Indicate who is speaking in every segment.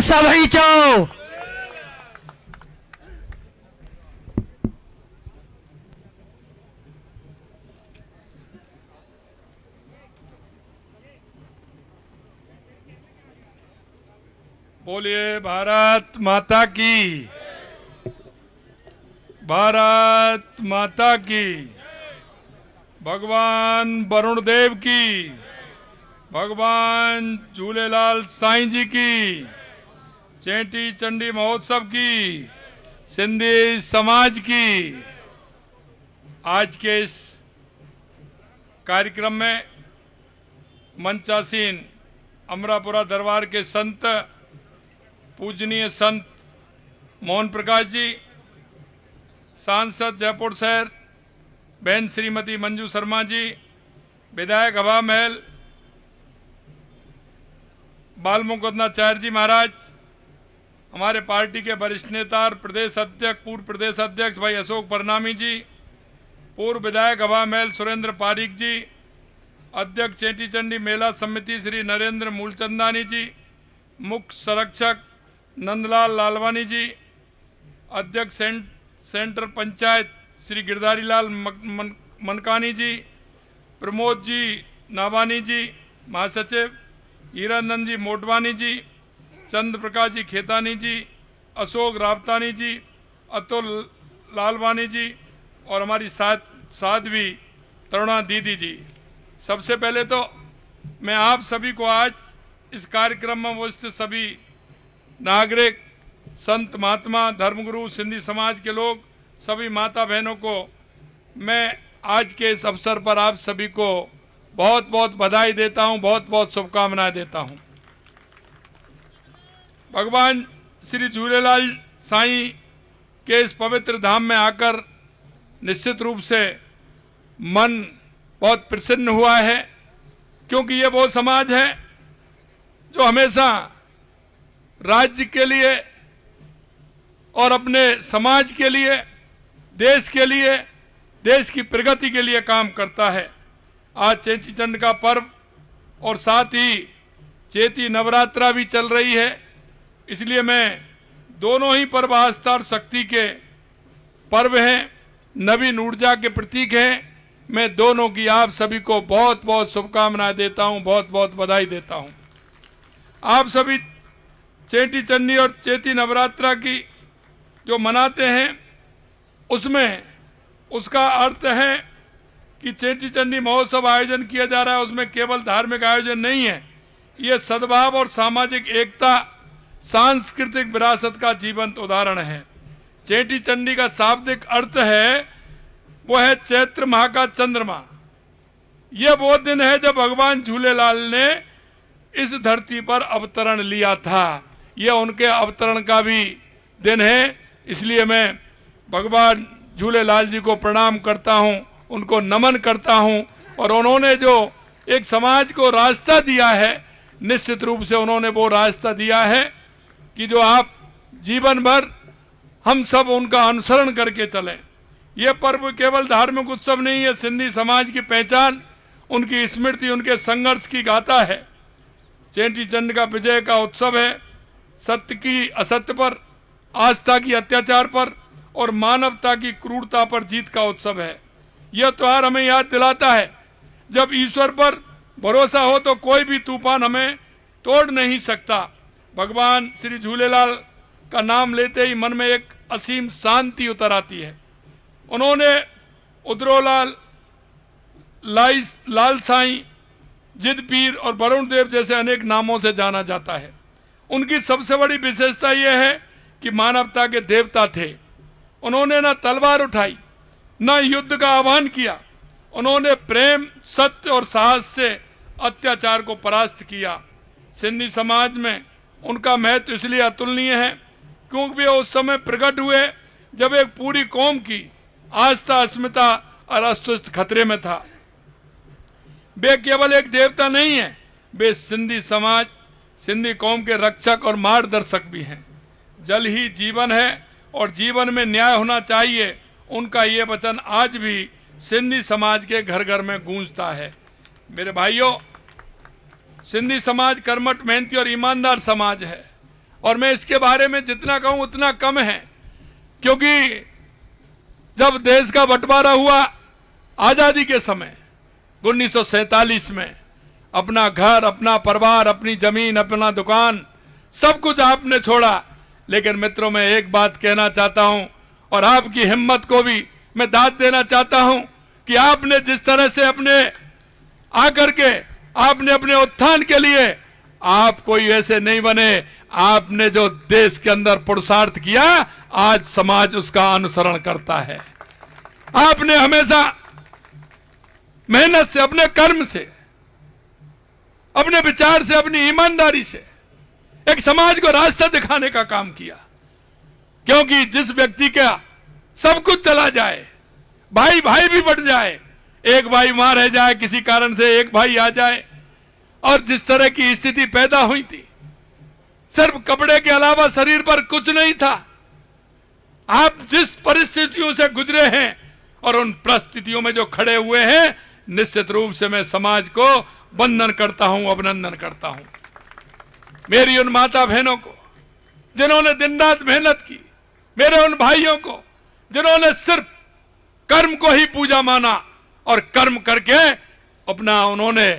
Speaker 1: सभई चो।
Speaker 2: बोलिए भारत माता की, भारत माता की, भगवान वरुण देव की, भगवान झूलेलाल साईं जी की, चेटी चंडी महोत्सव की, सिंधी समाज की। आज के इस कार्यक्रम में मंचासीन अमरापुरा दरबार के संत पूजनीय संत मोहन प्रकाश जी, सांसद जयपुर शहर बहन श्रीमती मंजू शर्मा जी, विधायक हवा महल बाल मुकुंदाचार्य जी महाराज, हमारे पार्टी के वरिष्ठ नेता और प्रदेश अध्यक्ष पूर्व प्रदेश अध्यक्ष भाई अशोक परनामी जी, पूर्व विधायक हवा महल सुरेंद्र पारीक जी, अध्यक्ष चेटी चंडी मेला समिति श्री नरेंद्र मूलचंदानी जी, मुख्य संरक्षक नंदलाल लालवानी जी, अध्यक्ष सेंटर पंचायत श्री गिरधारी लाल मनकानी जी, प्रमोद जी नावानी जी, महासचिव हीरानंद जी मोटवानी जी, चंद्र प्रकाश जी खेतानी जी, अशोक रावतानी जी, अतुल लालवानी जी और हमारी साध्वी तरुणा दीदी जी। सबसे पहले तो मैं आप सभी को आज इस कार्यक्रम में उपस्थित सभी नागरिक, संत महात्मा, धर्मगुरु, सिंधी समाज के लोग, सभी माता बहनों को मैं आज के इस अवसर पर आप सभी को बहुत बहुत बधाई देता हूं, बहुत बहुत शुभकामनाएं देता हूं। भगवान श्री झूलेलाल साईं के इस पवित्र धाम में आकर निश्चित रूप से मन बहुत प्रसन्न हुआ है, क्योंकि ये वो समाज है जो हमेशा राज्य के लिए और अपने समाज के लिए, देश के लिए, देश की प्रगति के लिए काम करता है। आज चेटी चंड का पर्व और साथ ही चैती नवरात्रा भी चल रही है, इसलिए मैं दोनों ही पर्व आस्था और शक्ति के पर्व हैं, नवीन ऊर्जा के प्रतीक हैं। मैं दोनों की आप सभी को बहुत बहुत शुभकामनाएं देता हूं, बहुत बहुत बधाई देता हूं। आप सभी चेटी चंडी और चैती नवरात्रा की जो मनाते हैं, उसमें उसका अर्थ है कि चेटी चंडी महोत्सव आयोजन किया जा रहा है, उसमें केवल धार्मिक आयोजन नहीं है, ये सद्भाव और सामाजिक एकता, सांस्कृतिक विरासत का जीवंत उदाहरण है। चेटी चंडी का शाब्दिक अर्थ है वो है चैत्र माह का चंद्रमा। यह वो दिन है जब भगवान झूलेलाल ने इस धरती पर अवतरण लिया था। यह उनके अवतरण का भी दिन है, इसलिए मैं भगवान झूलेलाल जी को प्रणाम करता हूं, उनको नमन करता हूं। और उन्होंने जो एक समाज को रास्ता दिया है, निश्चित रूप से उन्होंने वो रास्ता दिया है कि जो आप जीवन भर हम सब उनका अनुसरण करके चलें। यह पर्व केवल धार्मिक उत्सव नहीं है, सिंधी समाज की पहचान, उनकी स्मृति, उनके संघर्ष की गाथा है। चेटी चंड का विजय का उत्सव है, सत्य की असत्य पर, आस्था की अत्याचार पर और मानवता की क्रूरता पर जीत का उत्सव है। यह त्योहार हमें याद दिलाता है, जब ईश्वर पर भरोसा हो तो कोई भी तूफान हमें तोड़ नहीं सकता। भगवान श्री झूलेलाल का नाम लेते ही मन में एक असीम शांति उतर आती है। उन्होंने उद्रोलाल, लाल साईं, जिद पीर और वरुण देव जैसे अनेक नामों से जाना जाता है। उनकी सबसे बड़ी विशेषता यह है कि मानवता के देवता थे। उन्होंने न तलवार उठाई, न युद्ध का आह्वान किया। उन्होंने प्रेम, सत्य और साहस से अत्याचार को परास्त किया। सिंधी समाज में उनका महत्व इसलिए अतुलनीय है क्योंकि वे उस समय प्रकट हुए जब एक पूरी कौम की आस्था, अस्मिता और अस्तित्व खतरे में था। वे केवल एक देवता नहीं है, वे सिंधी समाज, सिंधी कौम के रक्षक और मार्गदर्शक भी हैं। जल ही जीवन है और जीवन में न्याय होना चाहिए, उनका ये वचन आज भी सिंधी समाज के घर घर में गूंजता है। मेरे भाइयों, सिंधी समाज कर्मठ, मेहनती और ईमानदार समाज है और मैं इसके बारे में जितना कहूं उतना कम है, क्योंकि जब देश का बंटवारा हुआ आजादी के समय 1947 में, अपना घर, अपना परिवार, अपनी जमीन, अपना दुकान, सब कुछ आपने छोड़ा। लेकिन मित्रों, मैं एक बात कहना चाहता हूं और आपकी हिम्मत को भी मैं दाद देना चाहता हूं कि आपने जिस तरह से अपने आकर के आपने अपने उत्थान के लिए, आप कोई ऐसे नहीं बने। आपने जो देश के अंदर पुरुषार्थ किया, आज समाज उसका अनुसरण करता है। आपने हमेशा मेहनत से, अपने कर्म से, अपने विचार से, अपनी ईमानदारी से एक समाज को रास्ता दिखाने का काम किया। क्योंकि जिस व्यक्ति का सब कुछ चला जाए, भाई भाई भी बढ़ जाए, एक भाई वहां रह जाए, किसी कारण से एक भाई आ जाए, और जिस तरह की स्थिति पैदा हुई थी, सिर्फ कपड़े के अलावा शरीर पर कुछ नहीं था। आप जिस परिस्थितियों से गुजरे हैं और उन परिस्थितियों में जो खड़े हुए हैं, निश्चित रूप से मैं समाज को वंदन करता हूं, अभिनंदन करता हूं। मेरी उन माता बहनों को जिन्होंने दिन रात मेहनत की, मेरे उन भाइयों को जिन्होंने सिर्फ कर्म को ही पूजा माना और कर्म करके अपना उन्होंने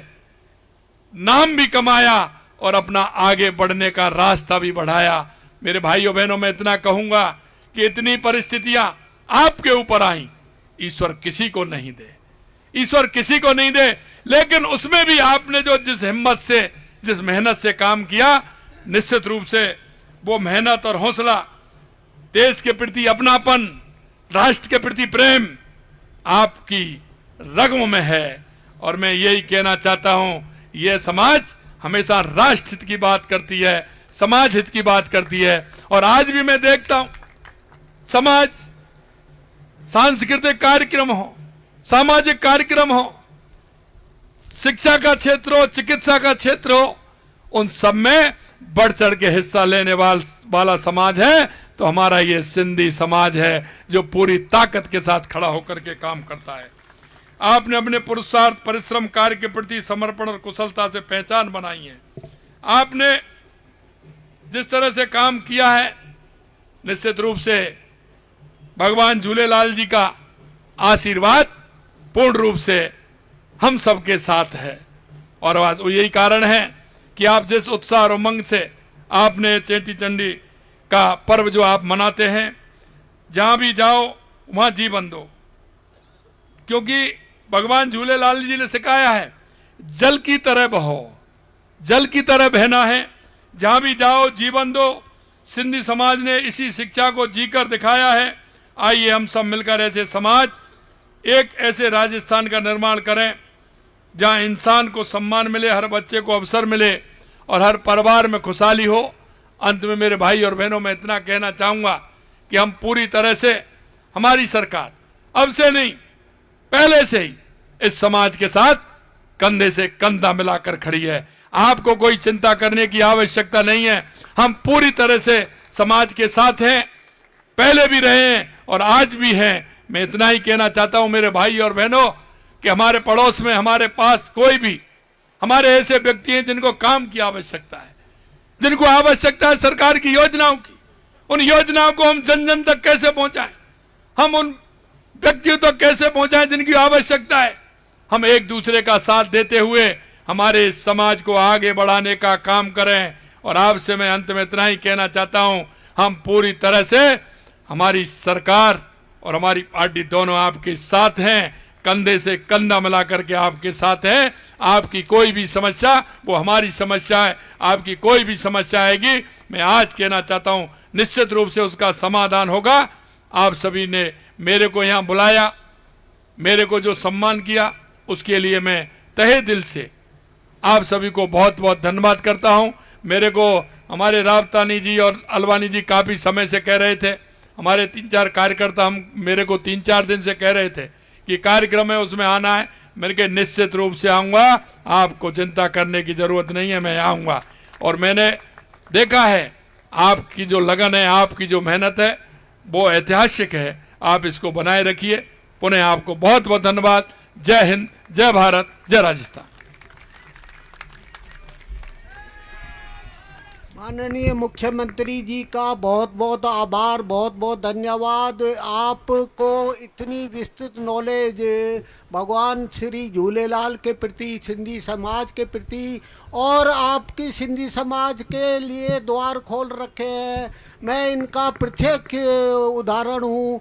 Speaker 2: नाम भी कमाया और अपना आगे बढ़ने का रास्ता भी बढ़ाया। मेरे भाइयों बहनों, मैं इतना कहूंगा कि इतनी परिस्थितियां आपके ऊपर आई, ईश्वर किसी को नहीं दे, ईश्वर किसी को नहीं दे। लेकिन उसमें भी आपने जो जिस हिम्मत से, जिस मेहनत से काम किया, निश्चित रूप से वो मेहनत और हौसला, देश के प्रति अपनापन, राष्ट्र के प्रति प्रेम आपकी रगों में है। और मैं यही कहना चाहता हूं, यह समाज हमेशा राष्ट्र हित की बात करती है, समाज हित की बात करती है। और आज भी मैं देखता हूं, समाज, सांस्कृतिक कार्यक्रम हो, सामाजिक कार्यक्रम हो, शिक्षा का क्षेत्र हो, चिकित्सा का क्षेत्र हो, उन सब में बढ़ चढ़ के हिस्सा लेने वाला समाज है तो हमारा ये सिंधी समाज है, जो पूरी ताकत के साथ खड़ा होकर के काम करता है। आपने अपने पुरुषार्थ, परिश्रम, कार्य के प्रति समर्पण और कुशलता से पहचान बनाई है। आपने जिस तरह से काम किया है, निश्चित रूप से भगवान झूलेलाल जी का आशीर्वाद पूर्ण रूप से हम सबके साथ है। और आज यही कारण है कि आप जिस उत्साह और उमंग से आपने चेटी चंडी का पर्व जो आप मनाते हैं, जहां भी जाओ वहां जीवन दो, क्योंकि भगवान झूलेलाल जी ने सिखाया है, जल की तरह बहो, जल की तरह बहना है। जहां भी जाओ जीवन दो। सिंधी समाज ने इसी शिक्षा को जीकर दिखाया है। आइए हम सब मिलकर ऐसे समाज, एक ऐसे राजस्थान का निर्माण करें जहां इंसान को सम्मान मिले, हर बच्चे को अवसर मिले और हर परिवार में खुशहाली हो। अंत में मेरे भाई और बहनों, मैं इतना कहना चाहूंगा कि हम पूरी तरह से, हमारी सरकार अब से नहीं पहले से ही इस समाज के साथ कंधे से कंधा मिलाकर खड़ी है। आपको कोई चिंता करने की आवश्यकता नहीं है। हम पूरी तरह से समाज के साथ हैं, पहले भी रहे हैं और आज भी हैं। मैं इतना ही कहना चाहता हूं मेरे भाई और बहनों कि हमारे पड़ोस में, हमारे पास कोई भी हमारे ऐसे व्यक्ति हैं जिनको काम की आवश्यकता है, जिनको आवश्यकता है सरकार की योजनाओं की, उन योजनाओं को हम जन जन तक कैसे पहुंचाएं, हम उन व्यक्तियों तक कैसे पहुंचाएं जिनकी आवश्यकता है। हम एक दूसरे का साथ देते हुए हमारे समाज को आगे बढ़ाने का काम करें। और आपसे मैं अंत में इतना ही कहना चाहता हूं, हम पूरी तरह से, हमारी सरकार और हमारी पार्टी दोनों आपके साथ हैं, कंधे से कंधा मिला करके आपके साथ हैं। आपकी कोई भी समस्या वो हमारी समस्या है, आपकी कोई भी समस्या आएगी, मैं आज कहना चाहता हूं निश्चित रूप से उसका समाधान होगा। आप सभी ने मेरे को यहाँ बुलाया, मेरे को जो सम्मान किया, उसके लिए मैं तहे दिल से आप सभी को बहुत बहुत धन्यवाद करता हूं। मेरे को हमारे रावतानी जी और अलवानी जी काफ़ी समय से कह रहे थे, हमारे 3-4 कार्यकर्ता हम मेरे को 3-4 दिन से कह रहे थे कि कार्यक्रम है उसमें आना है। मैंने कहा निश्चित रूप से आऊँगा, आपको चिंता करने की ज़रूरत नहीं है, मैं आऊँगा। और मैंने देखा है आपकी जो लगन है, आपकी जो मेहनत है, वो ऐतिहासिक है। आप इसको बनाए रखिए। पुनः आपको बहुत बहुत धन्यवाद। जय हिंद, जय भारत, जय राजस्थान।
Speaker 1: माननीय मुख्यमंत्री जी का बहुत बहुत आभार, बहुत बहुत धन्यवाद। आपको इतनी विस्तृत नॉलेज भगवान श्री झूलेलाल के प्रति, सिंधी समाज के प्रति और आपकी सिंधी समाज के लिए द्वार खोल रखे हैं। मैं इनका प्रत्यक्ष उदाहरण हूँ।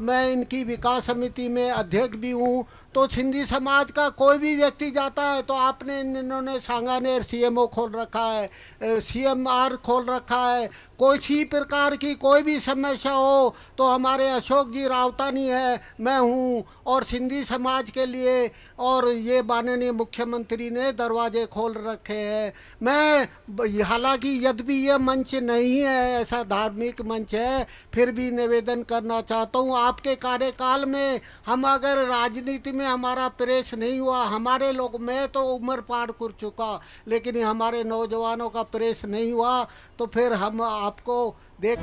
Speaker 1: मैं इनकी विकास समिति में अध्यक्ष भी हूँ। तो सिंधी समाज का कोई भी व्यक्ति जाता है तो इन्होंने सांगानेर सीएमओ खोल रखा है, सीएमआर खोल रखा है। कोई सी प्रकार की कोई भी समस्या हो तो हमारे अशोक जी रावतानी है, मैं हूँ, और सिंधी समाज के लिए और ये माननीय मुख्यमंत्री ने दरवाजे खोल रखे हैं। मैं हालांकि यद्यपि ये मंच नहीं है, ऐसा धार्मिक मंच है, फिर भी निवेदन करना चाहता हूँ। आपके कार्यकाल में हम अगर राजनीति में हमारा प्रवेश नहीं हुआ, हमारे लोग, मैं तो उम्र पार कर चुका, लेकिन हमारे नौजवानों का प्रवेश नहीं हुआ, तो फिर हम आपको देख